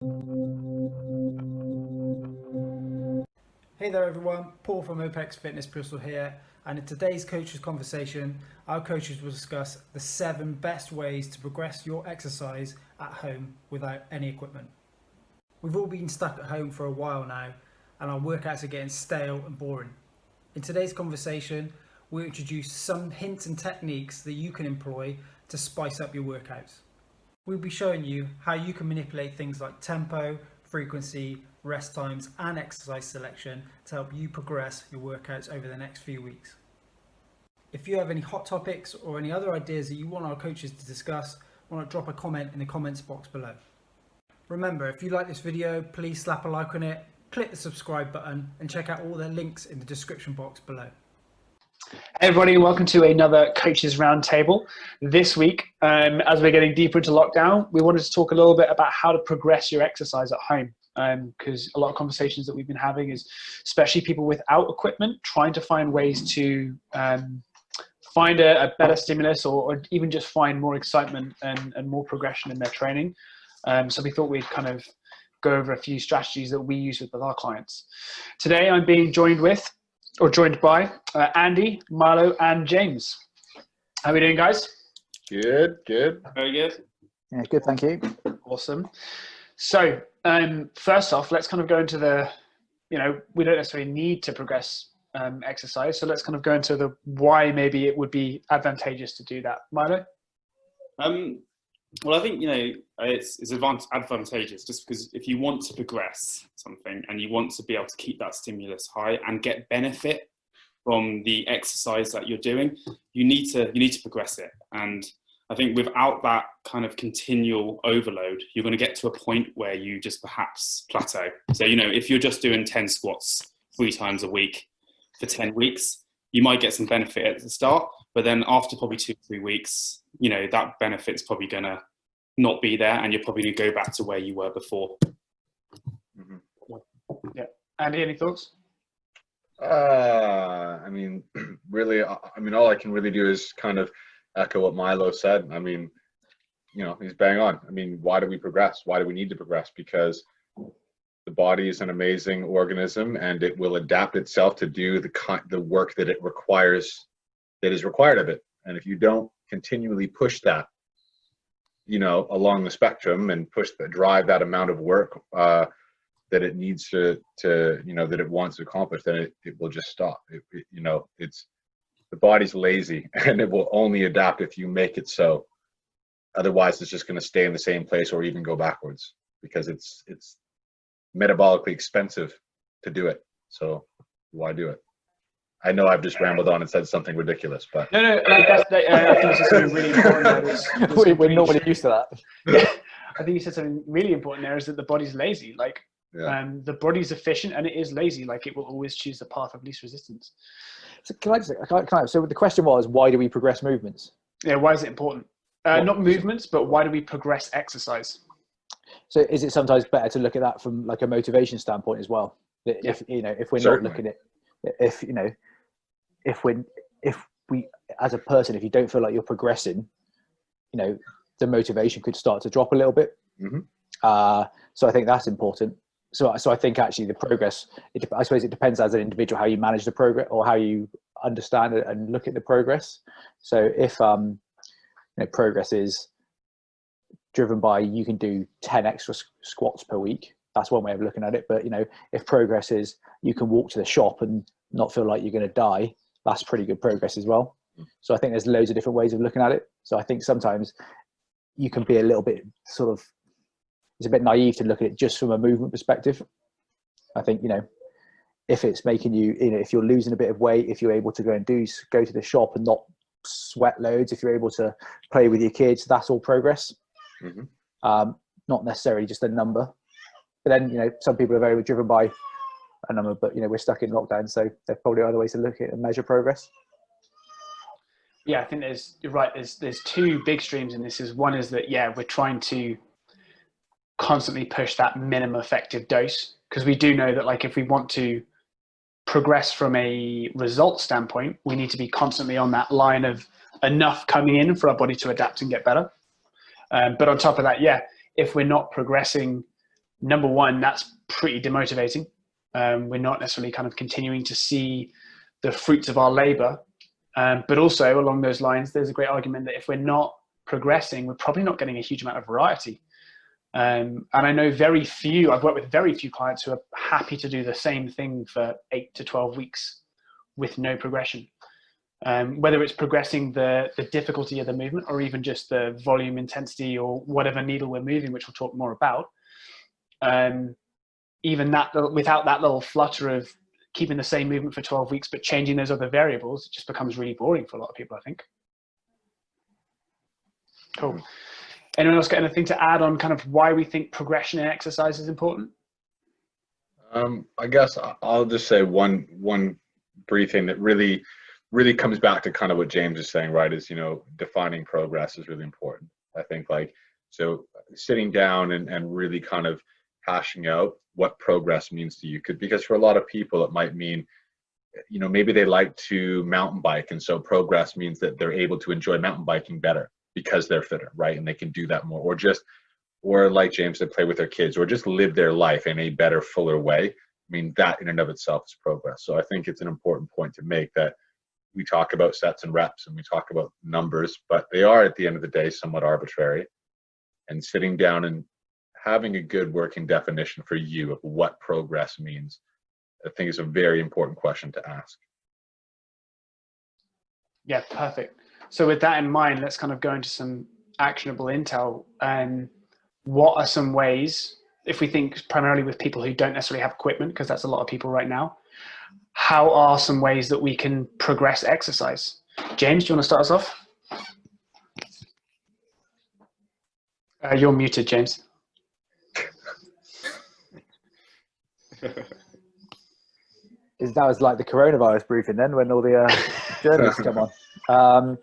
Hey there everyone, Paul from OPEX Fitness Bristol here, and in today's coaches conversation, our coaches will discuss the 7 best ways to progress your exercise at home without any equipment. We've all been stuck at home for a while now, and our workouts are getting stale and boring. In today's conversation, we'll introduce some hints and techniques that you can employ to spice up your workouts. We'll be showing you how you can manipulate things like tempo, frequency, rest times and exercise selection to help you progress your workouts over the next few weeks. If you have any hot topics or any other ideas that you want our coaches to discuss, why not drop a comment in the comments box below. Remember, if you like this video, please slap a like on it, click the subscribe button and check out all the links in the description box below. Hey everybody, welcome to another Coaches Roundtable. This week, as we're getting deeper into lockdown, we wanted to talk a little bit about how to progress your exercise at home. Because a lot of conversations that we've been having is, especially people without equipment, trying to find ways to find a better stimulus or even just find more excitement and more progression in their training. So we thought we'd kind of go over a few strategies that we use with our clients. Today, I'm being joined by Andy, Marlo, and James. How are we doing, guys? Good. Very good. Yeah, good, thank you. Awesome. So, first off, let's kind of go into we don't necessarily need to progress exercise. So let's kind of go into the why maybe it would be advantageous to do that. Milo? Well, I think, it's advantageous just because if you want to progress something and you want to be able to keep that stimulus high and get benefit from the exercise that you're doing, you need to progress it. And I think without that kind of continual overload, you're going to get to a point where you just perhaps plateau. So, if you're just doing 10 squats 3 times a week for 10 weeks, you might get some benefit at the start, but then after probably 2-3 weeks, that benefit's probably going to not be there and you're probably going to go back to where you were before. Yeah. Andy, any thoughts? Really, all I can really do is kind of echo what Milo said. He's bang on. Why do we progress? Why do we need to progress? Because the body is an amazing organism and it will adapt itself to do the work that it requires, that is required of it. And if you don't continually push that, along the spectrum and drive that amount of work that it needs that it wants to accomplish, then it will just stop. The body's lazy and it will only adapt if you make it so. Otherwise, it's just going to stay in the same place or even go backwards because it's metabolically expensive to do it. So why do it? I know I've just rambled on and said something ridiculous, but No. I think you said something really important there. We're normally used to that. Yeah, I think you said something really important there is that the body's lazy. The body's efficient and it is lazy. It will always choose the path of least resistance. So so the question was, why do we progress movements? Yeah, why is it important? Not movements, but why do we progress exercise? So is it sometimes better to look at that from a motivation standpoint as well? If we're Certainly. not looking at if we as a person, if you don't feel like you're progressing, the motivation could start to drop a little bit. Mm-hmm. So I think that's important. So I think actually the progress, I suppose it depends as an individual how you manage the progress or how you understand it and look at the progress. So if progress is driven by you can do 10 extra squats per week, that's one way of looking at it. But if progress is you can walk to the shop and not feel like you're going to die, that's pretty good progress as well. So I think there's loads of different ways of looking at it. So I think sometimes you can be a little bit it's a bit naive to look at it just from a movement perspective. I think, if it's making you, if you're losing a bit of weight, if you're able to go to the shop and not sweat loads, if you're able to play with your kids, that's all progress. Mm-hmm. Not necessarily just a number. But then, some people are very driven by a number, but, we're stuck in lockdown. So there's probably other ways to look at it and measure progress. Yeah, I think you're right. There's 2 big streams in this. One is that, we're trying to constantly push that minimum effective dose, because we do know that if we want to progress from a result standpoint, we need to be constantly on that line of enough coming in for our body to adapt and get better. But on top of that, if we're not progressing number one, that's pretty demotivating. We're not necessarily kind of continuing to see the fruits of our labor. But also along those lines, there's a great argument that if we're not progressing, we're probably not getting a huge amount of variety. And I know I've worked with very few clients who are happy to do the same thing for 8 to 12 weeks with no progression. Whether it's progressing the difficulty of the movement or even just the volume, intensity, or whatever needle we're moving, which we'll talk more about. Even that, without that little flutter of keeping the same movement for 12 weeks, but changing those other variables, it just becomes really boring for a lot of people, I think. Cool. Anyone else got anything to add on kind of why we think progression in exercise is important? I guess I'll just say one brief thing that really comes back to kind of what James is saying, right? Is, defining progress is really important. I think so sitting down and really kind of hashing out what progress means to you, because for a lot of people it might mean, maybe they like to mountain bike, and so progress means that they're able to enjoy mountain biking better because they're fitter, right? And they can do that more, or like James, they play with their kids, or just live their life in a better, fuller way. I mean, that in and of itself is progress. So I think it's an important point to make, that we talk about sets and reps and we talk about numbers, but they are at the end of the day somewhat arbitrary. And sitting down and having a good working definition for you of what progress means, I think is a very important question to ask. Yeah, perfect. So with that in mind, let's kind of go into some actionable intel. What are some ways, if we think primarily with people who don't necessarily have equipment, because that's a lot of people right now, how are some ways that we can progress exercise? James, do you want to start us off? You're muted, James. That was like the coronavirus briefing then, when all the journalists come on.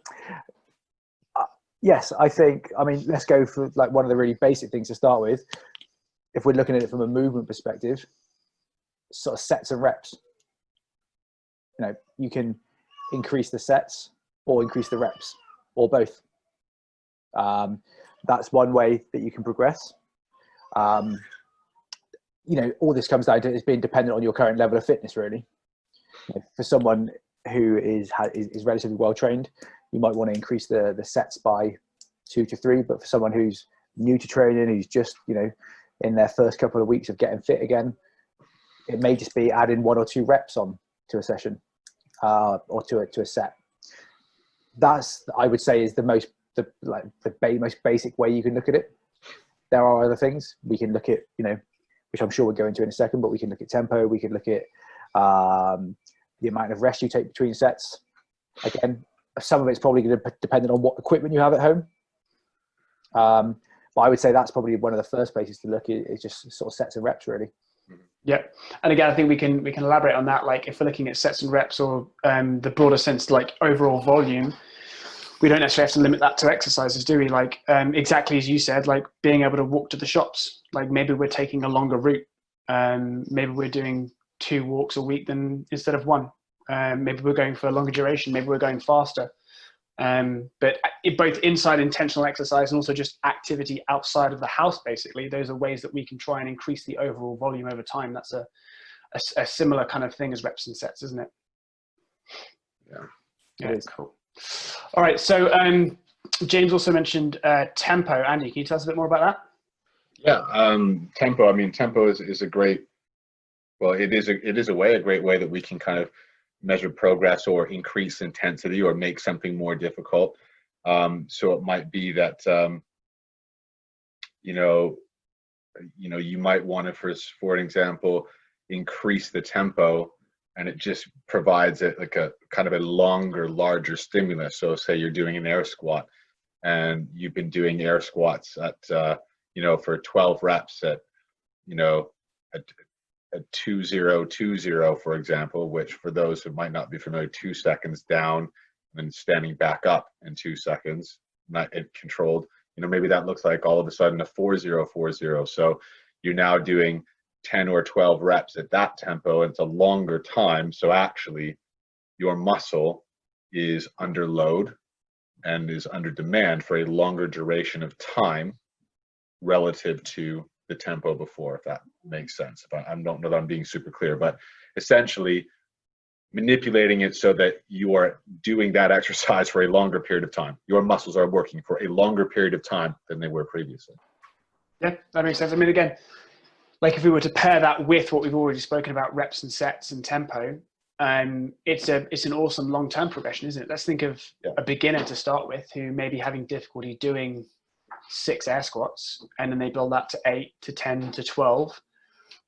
Yes, let's go for like one of the really basic things to start with. If we're looking at it from a movement perspective, sort of sets and reps. You can increase the sets or increase the reps, or both. That's one way that you can progress. All this comes down to is being dependent on your current level of fitness, really. For someone who is relatively well trained, you might want to increase the sets by 2 to 3, but for someone who's new to training, who's just in their first couple of weeks of getting fit again, it may just be adding 1 or 2 reps on to a session, or to a set. That's, I would say, is the most basic way you can look at it. There are other things we can look at, which I'm sure we'll go into in a second, but we can look at tempo, we can look at the amount of rest you take between sets. Again, some of it's probably going to depend on what equipment you have at home. But I would say that's probably one of the first places to look at, is just sort of sets and reps, really. Yeah, and again, I think we can elaborate on that. Like if we're looking at sets and reps, or the broader sense, like overall volume, we don't necessarily have to limit that to exercises, do we? Like exactly as you said, like being able to walk to the shops. Like maybe we're taking a longer route. Maybe we're doing 2 walks a week instead of 1. Maybe we're going for a longer duration. Maybe we're going faster. But both inside intentional exercise and also just activity outside of the house, basically, those are ways that we can try and increase the overall volume over time. That's a similar kind of thing as reps and sets, isn't it? Yeah, it's cool. All right, so James also mentioned tempo. Andy, can you tell us a bit more about that? Yeah, tempo. I mean, tempo is a great. Well, it is a great way that we can kind of measure progress or increase intensity or make something more difficult. So it might be that you might want to, for an example, increase the tempo, and it just provides it like a kind of a longer, larger stimulus. So say you're doing an air squat, and you've been doing air squats at for 12 reps at at 2020, for example, which for those who might not be familiar, 2 seconds down and then standing back up in 2 seconds, not controlled. Maybe that looks like all of a sudden a 4040. So you're now doing 10 or 12 reps at that tempo, and it's a longer time. So actually your muscle is under load and is under demand for a longer duration of time relative to the tempo before, if that makes sense. If I don't know that I'm being super clear, but essentially manipulating it so that you are doing that exercise for a longer period of time. Your muscles are working for a longer period of time than they were previously. Yeah, that makes sense. I mean, again, like if we were to pair that with what we've already spoken about, reps and sets and tempo, it's an awesome long-term progression, isn't it? Let's think of a beginner to start with who may be having difficulty doing 6 air squats, and then they build that to 8 to 10 to 12.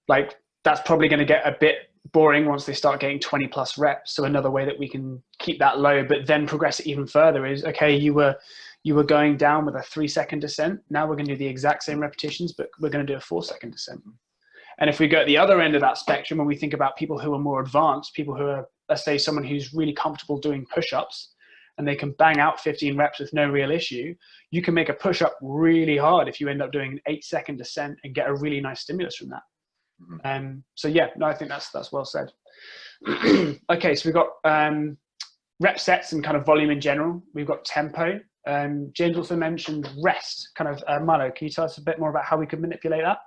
Like that's probably going to get a bit boring once they start getting 20 plus reps. So another way that we can keep that low, but then progress it even further is, okay, you were going down with a 3-second descent. Now we're going to do the exact same repetitions, but we're going to do a 4-second descent. And if we go at the other end of that spectrum, and we think about people who are more advanced, people who are, let's say someone who's really comfortable doing push-ups and they can bang out 15 reps with no real issue, you can make a push-up really hard if you end up doing an 8-second descent and get a really nice stimulus from that. So yeah, no, I think that's well said. Okay, so we've got rep sets and kind of volume in general. We've got tempo. James also mentioned rest. Kind of Milo, can you tell us a bit more about how we could manipulate that?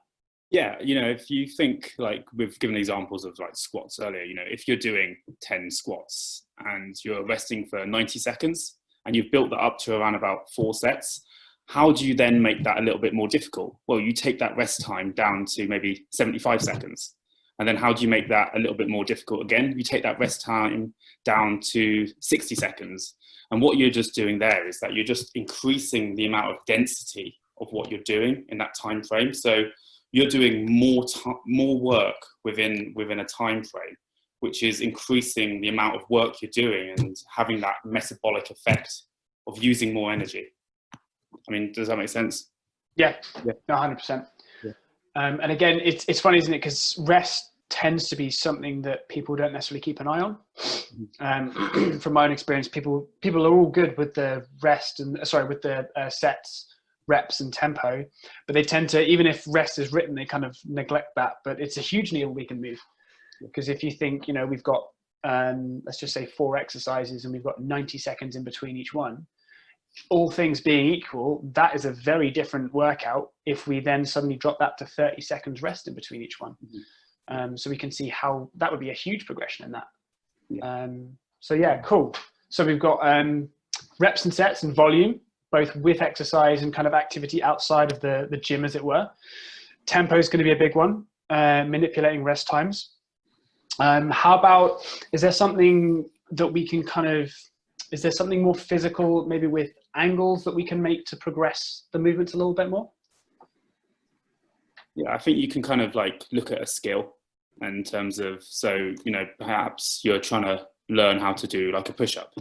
Yeah, if you think, like we've given examples of like squats earlier, if you're doing 10 squats and you're resting for 90 seconds and you've built that up to around about 4 sets, how do you then make that a little bit more difficult? Well, you take that rest time down to maybe 75 seconds. And then how do you make that a little bit more difficult again? You take that rest time down to 60 seconds. And what you're just doing there is that you're just increasing the amount of density of what you're doing in that time frame. So you're doing more work within a time frame, which is increasing the amount of work you're doing and having that metabolic effect of using more energy. I mean, does that make sense? Yeah, 100%. Yeah. And again, it's funny, isn't it? Because rest tends to be something that people don't necessarily keep an eye on. From my own experience, people are all good with the rest and with the sets, reps and tempo, but they tend to, even if rest is written, they kind of neglect that. But it's a huge needle we can move, because if you think, we've got, let's just say 4 exercises and we've got 90 seconds in between each one, all things being equal, that is a very different workout if we then suddenly drop that to 30 seconds rest in between each one. So we can see how that would be a huge progression in that. So yeah, cool. So we've got reps and sets and volume, both with exercise and kind of activity outside of the gym, as it were. Tempo is going to be a big one, manipulating rest times. How about, is there something that we can is there something more physical, maybe with angles that we can make to progress the movements a little bit more? Yeah, I think you can kind of like look at a skill in terms of, so, perhaps you're trying to learn how to do like a push-up.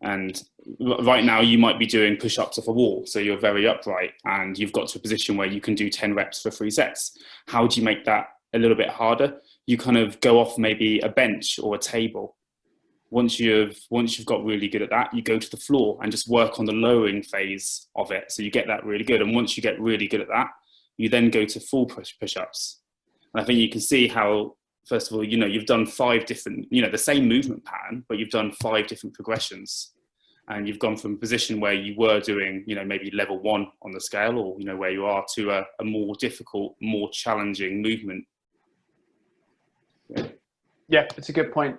And right now you might be doing push-ups off a wall. So you're very upright and you've got to a position where you can do 10 reps for 3 sets. How do you make that a little bit harder? You kind of go off maybe a bench or a table. Once you've got really good at that, you go to the floor and just work on the lowering phase of it. So you get that really good. And once you get really good at that, you then go to full push-ups. And I think you can see how, first of all, you've done 5 different, the same movement pattern, but you've done 5 different progressions. And you've gone from a position where you were doing, maybe level 1 on the scale, or, where you are, to a more difficult, more challenging movement. Yeah, it's a good point.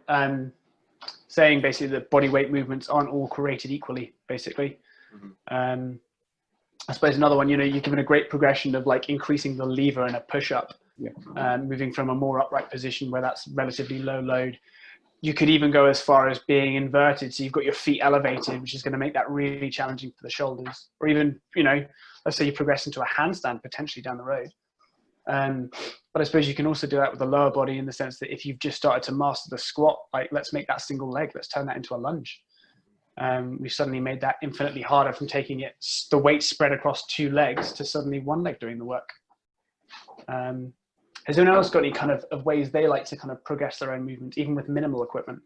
Saying basically that body weight movements aren't all created equally, basically. I suppose another one, you're given a great progression of like increasing the lever in a push-up, moving from a more upright position where that's relatively low load. You could even go as far as being inverted. So you've got your feet elevated, which is going to make that really challenging for the shoulders. Or even, let's say you progress into a handstand potentially down the road. But I suppose you can also do that with the lower body, in the sense that if you've just started to master the squat, like let's make that single leg, let's turn that into a lunge. We've suddenly made that infinitely harder from taking the weight spread across 2 legs to suddenly 1 leg doing the work. Has anyone else got any kind of ways they like to kind of progress their own movement, even with minimal equipment?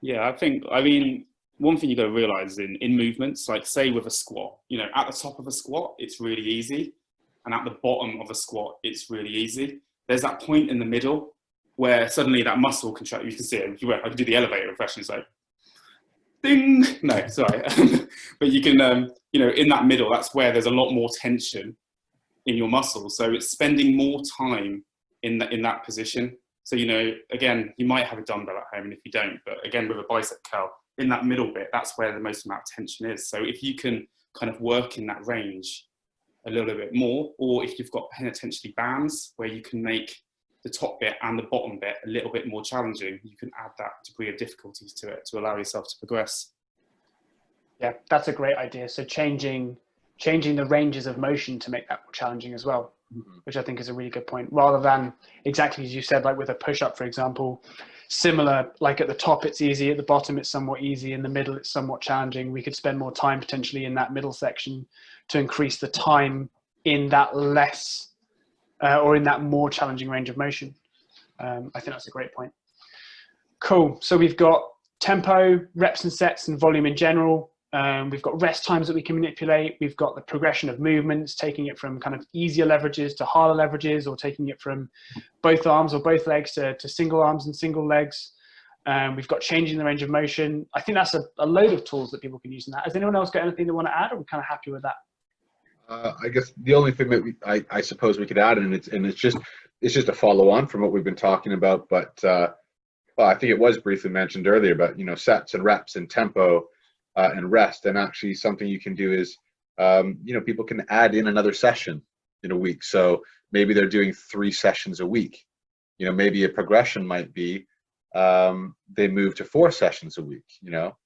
Yeah, one thing you got to realize in movements, like say with a squat, at the top of a squat, it's really easy. And at the bottom of a squat, it's really easy. There's that point in the middle where suddenly that muscle contract, you can see it. I can do the elevator impression. It's like, ding. No, sorry. But you can, in that middle, that's where there's a lot more tension. in your muscle. So it's spending more time in that position. So, you know, again, you might have a dumbbell at home, and if you don't, but again, with a bicep curl, in that middle bit, that's where the most amount of tension is. So if you can kind of work in that range a little bit more, or if you've got potentially bands where you can make the top bit and the bottom bit a little bit more challenging, you can add that degree of difficulties to it to allow yourself to progress. Yeah, that's a great idea. So changing the ranges of motion to make that more challenging as well, which I think is a really good point, rather than exactly as you said, like with a push-up, for example, similar, like at the top it's easy, at the bottom it's somewhat easy, in the middle it's somewhat challenging. We could spend more time potentially in that middle section to increase the time in that less or in that more challenging range of motion. I think that's a great point. Cool. So we've got tempo, reps and sets, and volume in general. We've got rest times that we can manipulate. We've got the progression of movements, taking it from kind of easier leverages to harder leverages, or taking it from both arms or both legs to single arms and single legs. We've got changing the range of motion. I think that's a load of tools that people can use in that. Has anyone else got anything they want to add, or are we kind of happy with that? I guess the only thing that I suppose we could add, and it's just a follow on from what we've been talking about, but well, I think it was briefly mentioned earlier, but you know, sets and reps and tempo and rest, and actually something you can do is you know, people can add in another session in a week. So maybe they're doing 3 sessions a week. You know, maybe a progression might be they move to 4 sessions a week. You know,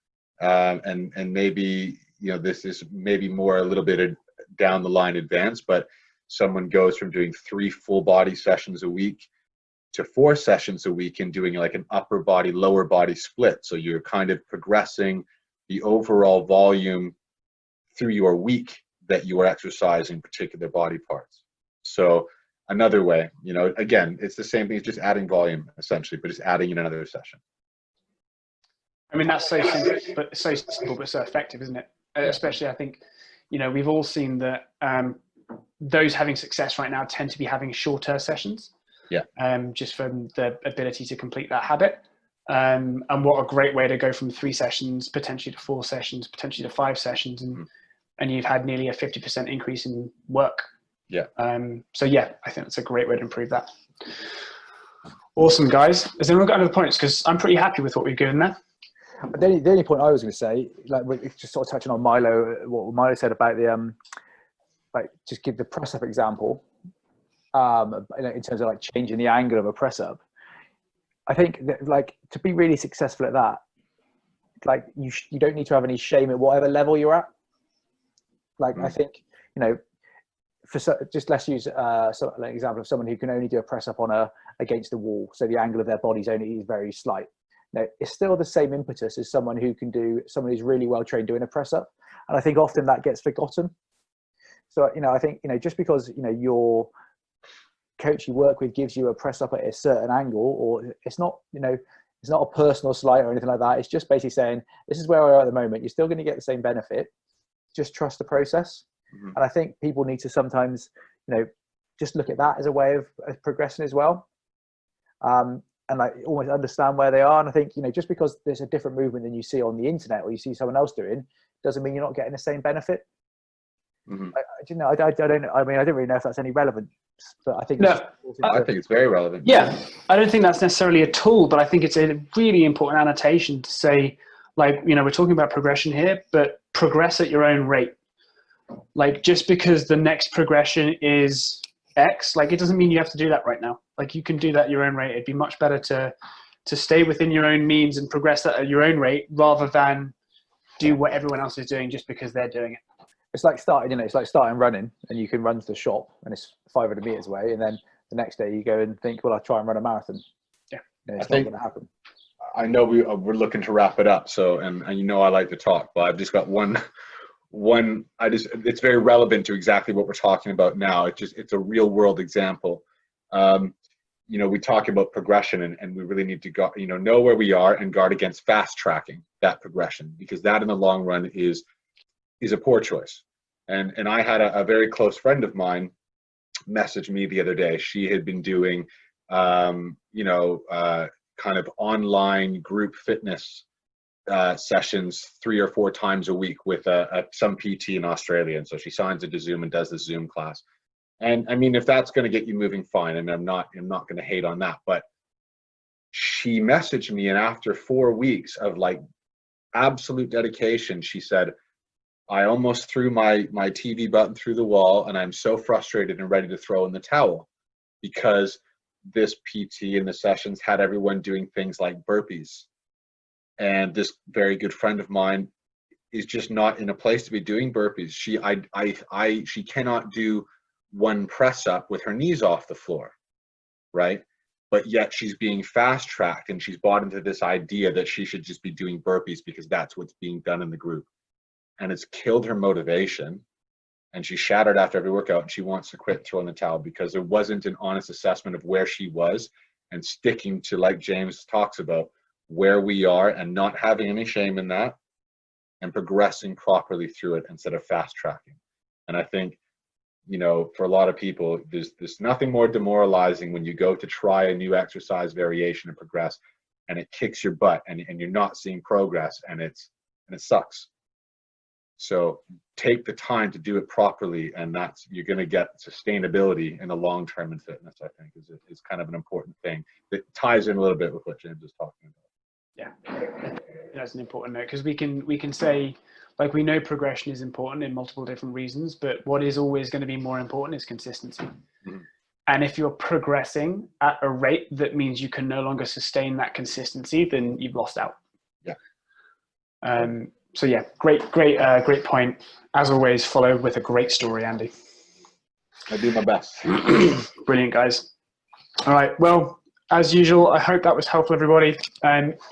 and maybe, you know, this is maybe more a little bit down the line advanced, but someone goes from doing 3 full body sessions a week to 4 sessions a week and doing like an upper body, lower body split. So you're kind of progressing the overall volume through your week that you are exercising particular body parts. So another way, you know, again, it's the same thing as just adding volume essentially, but just adding in another session. I mean, that's so simple, but so effective, isn't it? Especially, I think, you know, we've all seen that those having success right now tend to be having shorter sessions. Yeah. Just from the ability to complete that habit. And what a great way to go from 3 sessions, potentially to 4 sessions, potentially to 5 sessions, and you've had nearly a 50% increase in work. Yeah. So yeah, I think that's a great way to improve that. Awesome, guys. Has anyone got any other points? Because I'm pretty happy with what we've given there. The only point I was going to say, like just sort of touching on Milo, what Milo said about the like just give the press up example, in terms of like changing the angle of a press up. I think that, like, to be really successful at that, like you don't need to have any shame at whatever level you're at. Like I think, you know, just let's use an example of someone who can only do a press up on against the wall, so the angle of their body is very slight. Now, it's still the same impetus as someone who's really well trained doing a press up, and I think often that gets forgotten. So, you know, I think, you know, just because, you know, your coach you work with gives you a press up at a certain angle, or it's not, you know, it's not a personal slight or anything like that. It's just basically saying, this is where we are at the moment. You're still going to get the same benefit. Just trust the process. And I think people need to sometimes, you know, just look at that as a way of progressing as well. And like almost understand where they are. And I think, you know, just because there's a different movement than you see on the internet or you see someone else doing, doesn't mean you're not getting the same benefit. I don't know. I don't really know if that's any relevant, but I think I think it's very relevant. Yeah, I don't think that's necessarily a tool, but I think it's a really important annotation to say, like, you know, we're talking about progression here, but progress at your own rate. Like, just because the next progression is X, like, it doesn't mean you have to do that right now. Like, you can do that at your own rate. It'd be much better to stay within your own means and progress that at your own rate rather than do what everyone else is doing just because they're doing it. It's like starting, you know, it's like starting running, and you can run to the shop and it's 500 meters away, and then the next day you go and think, well, I'll try and run a marathon. Yeah, you know, it's not going to happen. I know we're looking to wrap it up, so and you know I like to talk, but I've just got one. It's very relevant to exactly what we're talking about now. It's a real world example. You know, we talk about progression, and we really need to go, you know where we are and guard against fast tracking that progression, because that in the long run is a poor choice. And I had a very close friend of mine message me the other day. She had been doing, you know, kind of online group fitness sessions 3 or 4 times a week with some PT in Australia. And so she signs into Zoom and does the Zoom class. And I mean, if that's going to get you moving, fine. I mean, I'm not going to hate on that. But she messaged me, and after 4 weeks of like absolute dedication, she said, I almost threw my TV button through the wall, and I'm so frustrated and ready to throw in the towel because this PT in the sessions had everyone doing things like burpees. And this very good friend of mine is just not in a place to be doing burpees. She cannot do one press up with her knees off the floor, right? But yet she's being fast tracked, and she's bought into this idea that she should just be doing burpees because that's what's being done in the group. And it's killed her motivation. And she shattered after every workout, and she wants to quit throwing the towel because there wasn't an honest assessment of where she was, and sticking to, like James talks about, where we are and not having any shame in that, and progressing properly through it instead of fast tracking. And I think, you know, for a lot of people, there's nothing more demoralizing when you go to try a new exercise variation and progress, and it kicks your butt, and you're not seeing progress, and it sucks. So take the time to do it properly, and that's, you're going to get sustainability in the long term in fitness. I think is kind of an important thing that ties in a little bit with what James is talking about. Yeah, that's an important note, because we can say, like, we know progression is important in multiple different reasons, but what is always going to be more important is consistency. Mm-hmm. And if you're progressing at a rate that means you can no longer sustain that consistency, then you've lost out. Yeah. So yeah, great point. As always, followed with a great story, Andy. I do my best. Brilliant, guys. All right. Well, as usual, I hope that was helpful, everybody.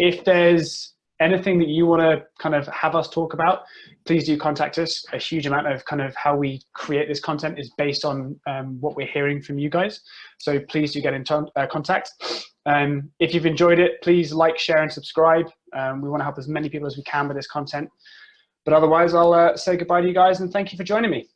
If there's anything that you want to kind of have us talk about, please do contact us. A huge amount of kind of how we create this content is based on what we're hearing from you guys. So please do get in contact. If you've enjoyed it, please like, share, and subscribe. We want to help as many people as we can with this content. But otherwise, I'll say goodbye to you guys, and thank you for joining me.